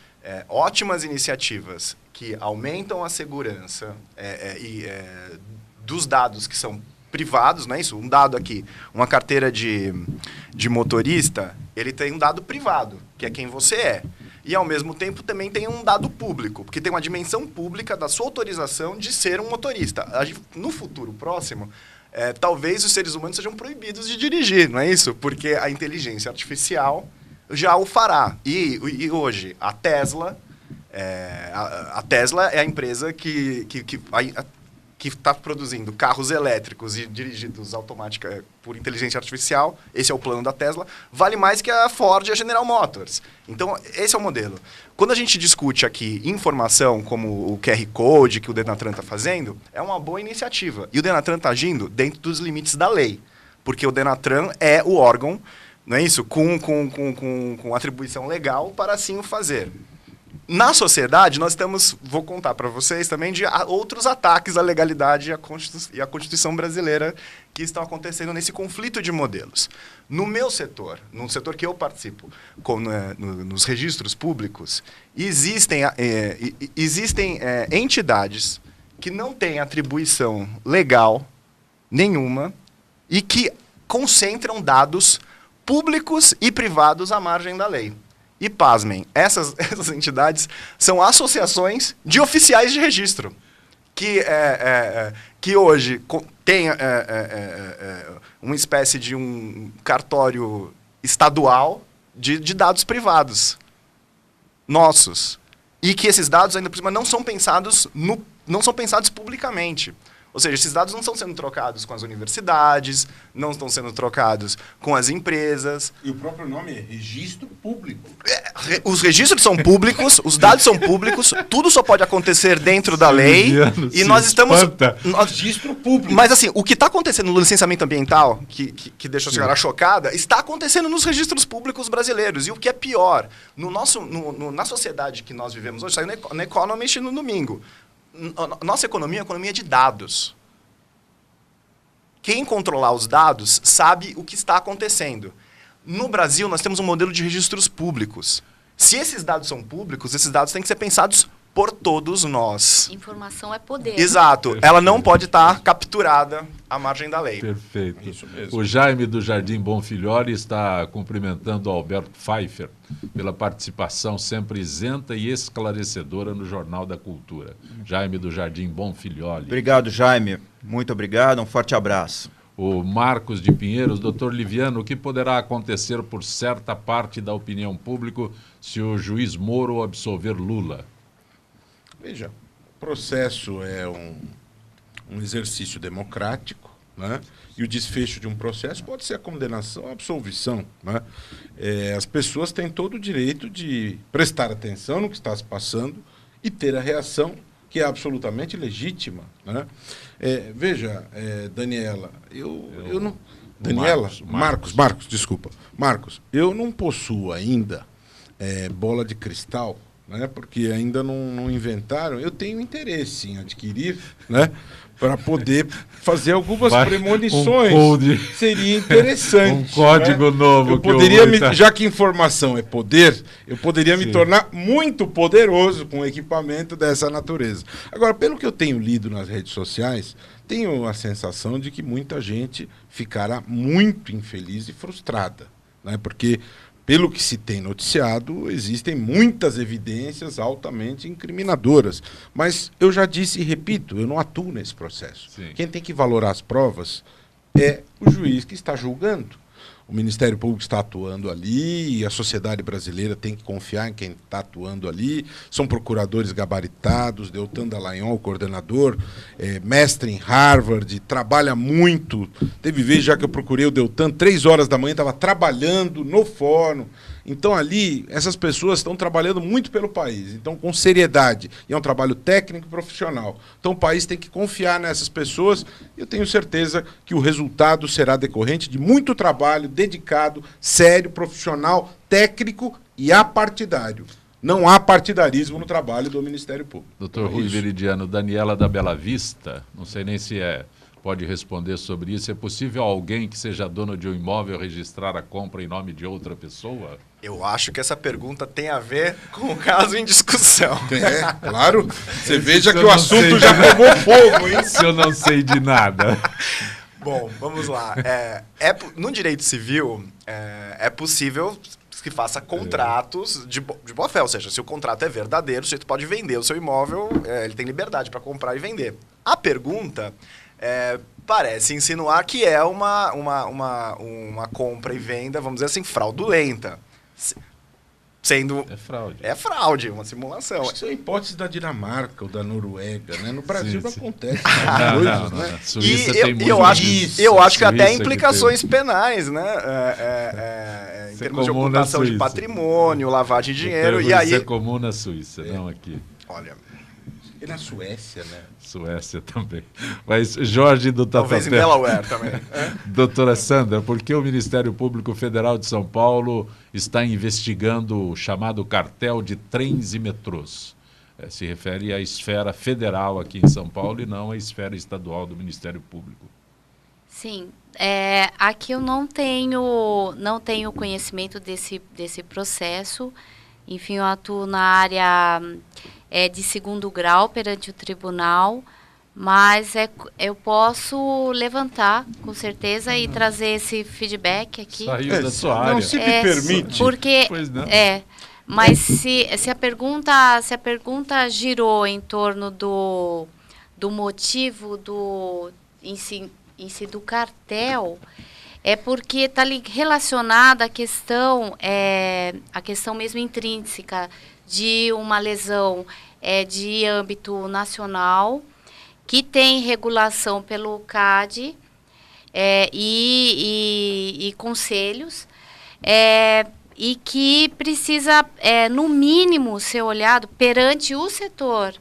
ótimas iniciativas que aumentam a segurança dos dados que são privados, não é isso? Um dado aqui, uma carteira de motorista, ele tem um dado privado, que é quem você é. E, ao mesmo tempo, também tem um dado público, porque tem uma dimensão pública da sua autorização de ser um motorista. No futuro próximo, talvez os seres humanos sejam proibidos de dirigir, não é isso? Porque a inteligência artificial já o fará. E hoje, a Tesla... a Tesla é a empresa que está produzindo carros elétricos e dirigidos por inteligência artificial. Esse é o plano da Tesla. Vale mais que a Ford e a General Motors. Então, esse é o modelo. Quando a gente discute aqui informação como o QR Code que o Denatran está fazendo, é uma boa iniciativa. E o Denatran está agindo dentro dos limites da lei. Porque o Denatran é o órgão, não é isso? Com atribuição legal para assim o fazer. Na sociedade, nós vou contar para vocês também de outros ataques à legalidade e à Constituição brasileira que estão acontecendo nesse conflito de modelos. No meu setor, no setor que eu participo, nos registros públicos, existem entidades que não têm atribuição legal nenhuma e que concentram dados públicos e privados à margem da lei. E, pasmem, essas entidades são associações de oficiais de registro, que hoje tem uma espécie de um cartório estadual de dados privados nossos. E que esses dados, ainda por cima, não são pensados publicamente. Ou seja, esses dados não estão sendo trocados com as universidades, não estão sendo trocados com as empresas. E o próprio nome é registro público. Os registros são públicos, os dados são públicos, tudo só pode acontecer dentro da lei. E nós estamos... Registro público. Mas assim, o que está acontecendo no licenciamento ambiental, que deixa a senhora chocada, está acontecendo nos registros públicos brasileiros. E o que é pior, na sociedade que nós vivemos hoje, saiu no Economist no domingo. Nossa economia é uma economia de dados. Quem controlar os dados sabe o que está acontecendo. No Brasil, nós temos um modelo de registros públicos. Se esses dados são públicos, esses dados têm que ser pensados por todos nós. Informação é poder. Exato. Ela não pode estar capturada à margem da lei. Perfeito. Isso mesmo. O Jaime do Jardim Bonfilhori está cumprimentando o Alberto Pfeiffer pela participação sempre isenta e esclarecedora no Jornal da Cultura. Jaime do Jardim Bonfilhori. Obrigado, Jaime. Muito obrigado. Um forte abraço. O Marcos de Pinheiros, doutor Liviano, o que poderá acontecer por certa parte da opinião pública se o juiz Moro absolver Lula? Veja, o processo é um exercício democrático, né? E o desfecho de um processo pode ser a condenação ou a absolvição, né? As pessoas têm todo o direito de prestar atenção no que está se passando e ter a reação que é absolutamente legítima, né? Veja, Daniela, eu não... Daniela? Marcos, desculpa. Marcos, eu não possuo ainda bola de cristal, né, porque ainda não inventaram. Eu tenho interesse em adquirir, né, para poder fazer algumas premonições. Seria interessante. Um código novo. Eu poderia, já que informação é poder, eu poderia me tornar muito poderoso com equipamento dessa natureza. Agora, pelo que eu tenho lido nas redes sociais, tenho a sensação de que muita gente ficará muito infeliz e frustrada, né, porque pelo que se tem noticiado, existem muitas evidências altamente incriminadoras. Mas eu já disse e repito, eu não atuo nesse processo. Sim. Quem tem que valorar as provas é o juiz que está julgando. O Ministério Público está atuando ali e a sociedade brasileira tem que confiar em quem está atuando ali. São procuradores gabaritados, Deltan Dallagnol, o coordenador, mestre em Harvard, trabalha muito. Teve vez já que eu procurei o Deltan, 3 horas da manhã, estava trabalhando no fórum. Então ali, essas pessoas estão trabalhando muito pelo país, então com seriedade, e é um trabalho técnico e profissional. Então o país tem que confiar nessas pessoas, e eu tenho certeza que o resultado será decorrente de muito trabalho dedicado, sério, profissional, técnico e apartidário. Não há partidarismo no trabalho do Ministério Público. Doutor Rui Veridiano, Daniela da Bela Vista, não sei nem se pode responder sobre isso. É possível alguém que seja dono de um imóvel registrar a compra em nome de outra pessoa? Eu acho que essa pergunta tem a ver com o caso em discussão. Claro. Você veja que o assunto já pegou fogo, hein? Se eu não sei de nada. Bom, vamos lá. No direito civil, é possível que faça contratos de boa fé. Ou seja, se o contrato é verdadeiro, o sujeito pode vender o seu imóvel, ele tem liberdade para comprar e vender. A pergunta parece insinuar que é uma compra e venda, vamos dizer assim, fraudulenta. Sendo... É fraude. É fraude, uma simulação. Acho que isso é hipótese da Dinamarca ou da Noruega, né? No Brasil não acontece não, coisas, né? Suíça tem muito eu acho que até Suíça implicações penais, né? Em termos de ocultação de patrimônio, lavagem de dinheiro. E aí... Isso é comum na Suíça, não aqui. Olha... E na Suécia, né? Suécia também. Mas Jorge do Tatuapé. Talvez em Delaware também. Doutora Sandra, por que o Ministério Público Federal de São Paulo está investigando o chamado cartel de trens e metrôs? Se refere à esfera federal aqui em São Paulo e não à esfera estadual do Ministério Público. Sim. Aqui eu não tenho conhecimento desse processo. Enfim, eu atuo na área de segundo grau perante o tribunal, mas eu posso levantar, com certeza, e trazer esse feedback aqui. Saiu da sua área. Não, se me permite. Porque, Pois não. mas se a pergunta girou em torno do motivo em si do cartel, é porque está relacionada à questão mesmo intrínseca de uma lesão de âmbito nacional, que tem regulação pelo CAD e conselhos, e que precisa, no mínimo, ser olhado perante o setor,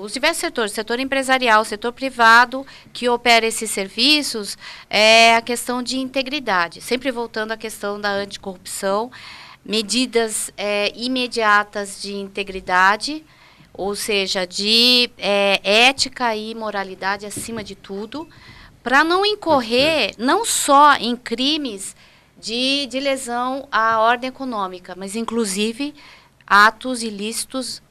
os diversos setores, setor empresarial, setor privado, que opera esses serviços, a questão de integridade. Sempre voltando à questão da anticorrupção, medidas imediatas de integridade, ou seja, de ética e moralidade acima de tudo, para não incorrer não só em crimes de lesão à ordem econômica, mas inclusive atos ilícitos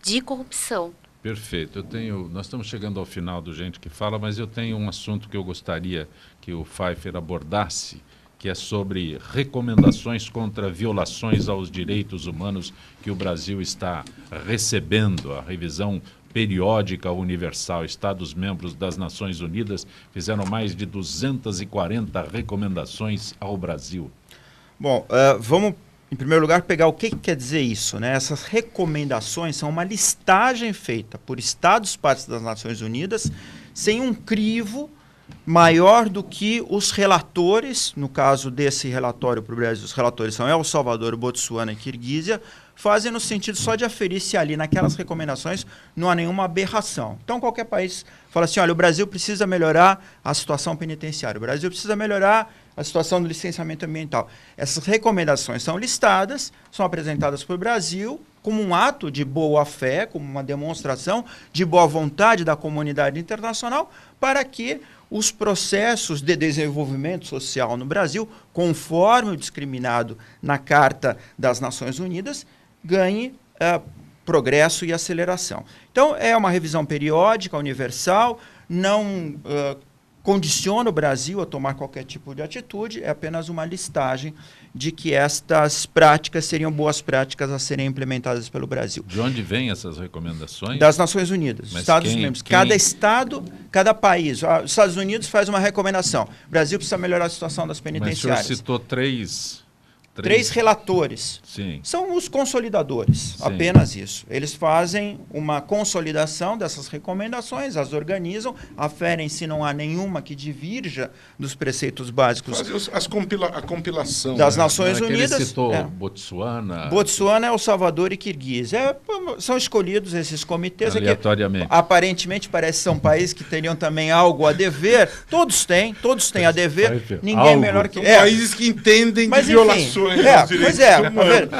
de corrupção. Perfeito. Nós estamos chegando ao final do Gente que Fala, mas eu tenho um assunto que eu gostaria que o Pfeiffer abordasse, que é sobre recomendações contra violações aos direitos humanos que o Brasil está recebendo. A revisão periódica universal, Estados-membros das Nações Unidas fizeram mais de 240 recomendações ao Brasil. Bom, vamos, em primeiro lugar, pegar o que quer dizer isso, né? Essas recomendações são uma listagem feita por Estados-partes das Nações Unidas, sem um crivo maior do que os relatores, no caso desse relatório para o Brasil, os relatores são El Salvador, Botsuana e Quirguízia, fazem no sentido só de aferir se ali naquelas recomendações não há nenhuma aberração. Então qualquer país fala assim, olha, o Brasil precisa melhorar a situação penitenciária, o Brasil precisa melhorar a situação do licenciamento ambiental. Essas recomendações são listadas, são apresentadas para o Brasil como um ato de boa-fé, como uma demonstração de boa vontade da comunidade internacional para que os processos de desenvolvimento social no Brasil, conforme o discriminado na Carta das Nações Unidas, ganhe progresso e aceleração. Então, é uma revisão periódica, universal, não condiciona o Brasil a tomar qualquer tipo de atitude, é apenas uma listagem de que estas práticas seriam boas práticas a serem implementadas pelo Brasil. De onde vêm essas recomendações? Das Nações Unidas, Mas Estados membros. Cada estado, cada país. Os Estados Unidos faz uma recomendação. O Brasil precisa melhorar a situação das penitenciárias. Mas o senhor citou três relatores. Sim. São os consolidadores, Sim. apenas isso. Eles fazem uma consolidação dessas recomendações, as organizam, aferem se não há nenhuma que divirja dos preceitos básicos A compilação das Nações Unidas. Ele citou Botsuana. Botsuana, El Salvador e Kirguiz. São escolhidos esses comitês aleatoriamente. Aqui, aparentemente parece que são países que teriam também algo a dever. Todos têm a dever. Ninguém é melhor que... São países que entendem de violações.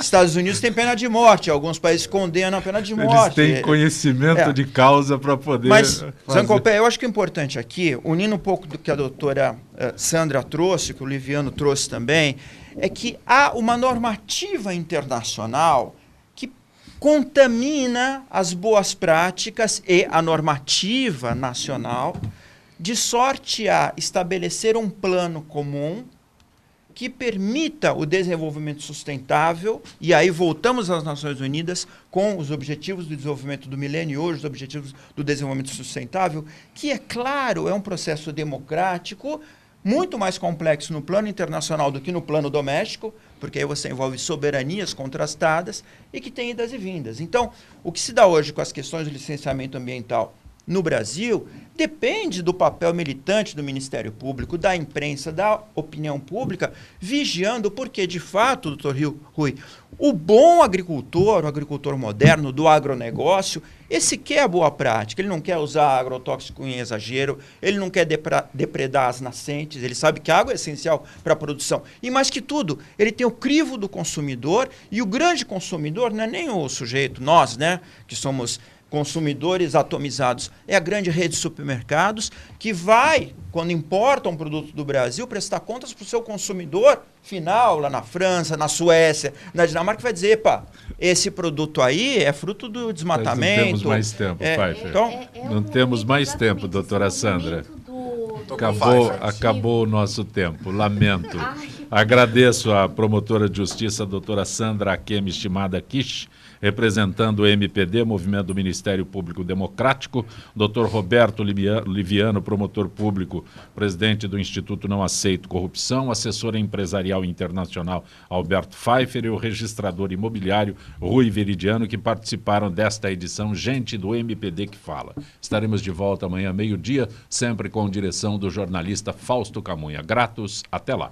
Estados Unidos tem pena de morte, alguns países condenam a pena de morte. Eles têm conhecimento de causa para poder... Mas, Zancopé, eu acho que é importante aqui, unindo um pouco do que a doutora Sandra trouxe, que o Liviano trouxe também, é que há uma normativa internacional que contamina as boas práticas e a normativa nacional, de sorte a estabelecer um plano comum que permita o desenvolvimento sustentável, e aí voltamos às Nações Unidas com os Objetivos do Desenvolvimento do Milênio e hoje os Objetivos do Desenvolvimento Sustentável, que, é claro, é um processo democrático muito mais complexo no plano internacional do que no plano doméstico, porque aí você envolve soberanias contrastadas e que tem idas e vindas. Então, o que se dá hoje com as questões do licenciamento ambiental no Brasil depende do papel militante do Ministério Público, da imprensa, da opinião pública, vigiando, porque, de fato, doutor Rui, o bom agricultor, o agricultor moderno do agronegócio, esse quer a boa prática, ele não quer usar agrotóxico em exagero, ele não quer depredar as nascentes, ele sabe que a água é essencial para a produção. E, mais que tudo, ele tem o crivo do consumidor, e o grande consumidor não é nem o sujeito, nós, né, que somos consumidores atomizados, é a grande rede de supermercados que vai, quando importa um produto do Brasil, prestar contas para o seu consumidor final, lá na França, na Suécia, na Dinamarca, vai dizer, epa, esse produto aí é fruto do desmatamento. Não temos mais tempo, Pfeiffer. Então, não temos mais tempo, doutora Sandra. Acabou o nosso tempo, lamento. Agradeço à promotora de justiça, a doutora Sandra Akemi Shimada Kish, representando o MPD, Movimento do Ministério Público Democrático, Dr. Roberto Liviano, promotor público, presidente do Instituto Não Aceito Corrupção, assessor empresarial internacional Alberto Pfeiffer e o registrador imobiliário Rui Veridiano, que participaram desta edição Gente do MPD que Fala. Estaremos de volta amanhã, meio-dia, sempre com direção do jornalista Fausto Camunha. Gratos, até lá.